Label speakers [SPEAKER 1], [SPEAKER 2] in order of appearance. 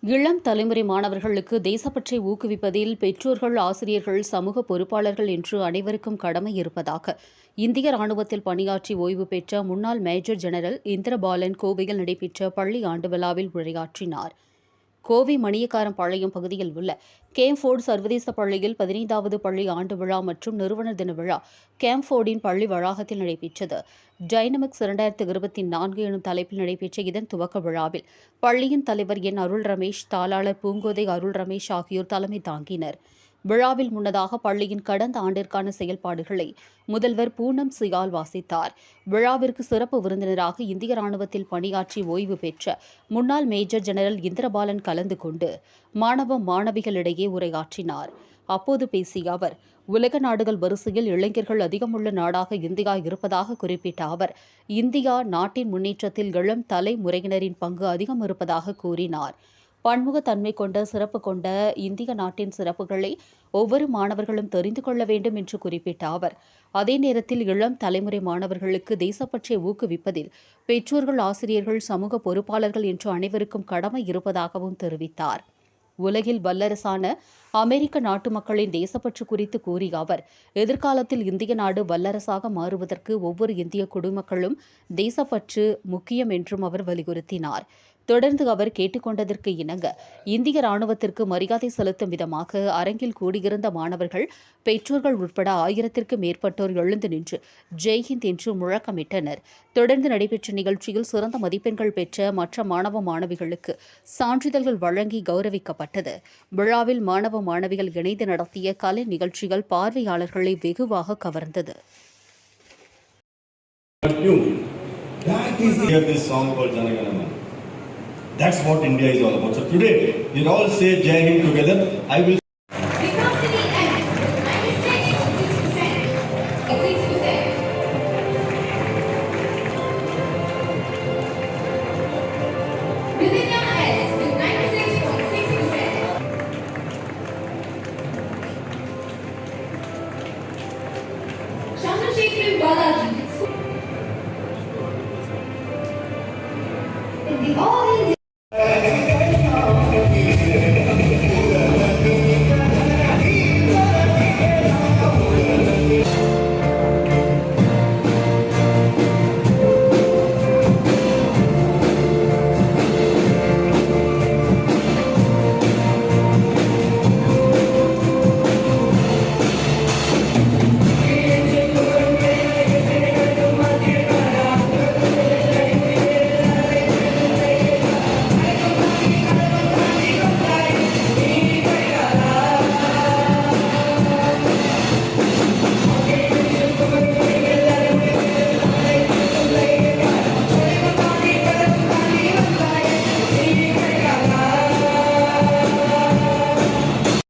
[SPEAKER 1] இளம் தலைமுறை மாணவர்களுக்கு தேசப்பற்றை ஊக்குவிப்பதில் பெற்றோர்கள், ஆசிரியர்கள், சமூக பொறுப்பாளர்கள் என்று அனைவருக்கும் கடமை இருப்பதாக இந்திய ராணுவத்தில் பணியாற்றி ஓய்வு பெற்ற முன்னாள் மேஜர் ஜெனரல் இந்திரபாலன் கோவையில் நடைபெற்ற பள்ளி ஆண்டு விழாவில் உரையாற்றினார். கோவை மணியக்காரம் பாளையம் பகுதியில் உள்ள கேம்ஃபோர்டு சர்வதேச பள்ளியில் 15வது பள்ளி ஆண்டு விழா மற்றும் நிறுவனர் தின விழா கேம்ஃபோர்டின் பள்ளி வளாகத்தில் நடைபெற்றது. டைனமிக்ஸ் 2024 எனும் தலைப்பில் நடைபெற்ற இதன் துவக்க விழாவில் பள்ளியின் தலைவர் என் அருள் ரமேஷ், தாளாளர் பூங்கோதை அருள் ரமேஷ் ஆகியோர் தலைமை தாங்கினர். விழாவில் முன்னதாக பள்ளியின் கடந்த ஆண்டிற்கான செயல்பாடுகளை முதல்வர் பூனம் சியால் வாசித்தார். விழாவிற்கு சிறப்பு விருந்தினராக இந்திய ராணுவத்தில் பணியாற்றி ஓய்வு பெற்ற முன்னாள் மேஜர் ஜெனரல் இந்திரபாலன் கலந்து கொண்டு மாணவ மாணவிகளிடையே உரையாற்றினார். அப்போது பேசிய அவர், உலக நாடுகள் வரிசையில் இளைஞர்கள் அதிகமுள்ள நாடாக இந்தியா இருப்பதாக குறிப்பிட்ட அவர், இந்தியா நாட்டின் முன்னேற்றத்தில் இளம் தலைமுறையினரின் பங்கு அதிகம் இருப்பதாக கூறினார். பன்முகத்தன்மை கொண்ட சிறப்பு கொண்ட இந்திய நாட்டின் சிறப்புகளை ஒவ்வொரு மாணவர்களும் தெரிந்து கொள்ள வேண்டும் என்று குறிப்பிட்ட அவர், அதே நேரத்தில் இளம் தலைமுறை மாணவர்களுக்கு தேசப்பற்றை ஊக்குவிப்பதில் பெற்றோர்கள், ஆசிரியர்கள், சமூக பொறுப்பாளர்கள் என்று அனைவருக்கும் கடமை இருப்பதாகவும் தெரிவித்தார். உலகில் வல்லரசான அமெரிக்க நாட்டு மக்களின் தேசப்பற்று குறித்து கூறிய அவர், எதிர்காலத்தில் இந்திய நாடு வல்லரசாக மாறுவதற்கு ஒவ்வொரு இந்திய குடிமக்களும் தேசப்பற்று முக்கியம் என்றும் அவர் வலியுறுத்தினார். தொடர்ந்து அவர் கேட்டுக்கொண்டதற்கு இணங்க இந்திய ராணுவத்திற்கு மரியாதை செலுத்தும் விதமாக அரங்கில் கூடியிருந்த மாணவர்கள், பெற்றோர்கள் உட்பட 1000க்கும் மேற்பட்டோர் எழுந்து நின்று ஜெய்ஹிந்த் என்று முழக்கமிட்டனர். தொடர்ந்து நடைபெற்ற நிகழ்ச்சியில் சிறந்த மதிப்பெண்கள் பெற்ற மற்ற மாணவ மாணவிகளுக்கு சான்றிதழ்கள் வழங்கி கௌரவிக்கப்பட்டது. விழாவில் மாணவ மாணவிகள் இணைந்து நடத்திய கலை நிகழ்ச்சிகள் பார்வையாளர்களை வெகுவாக கவர்ந்தது.
[SPEAKER 2] That's what India is all about. So today, you all say Jai Hind together. I will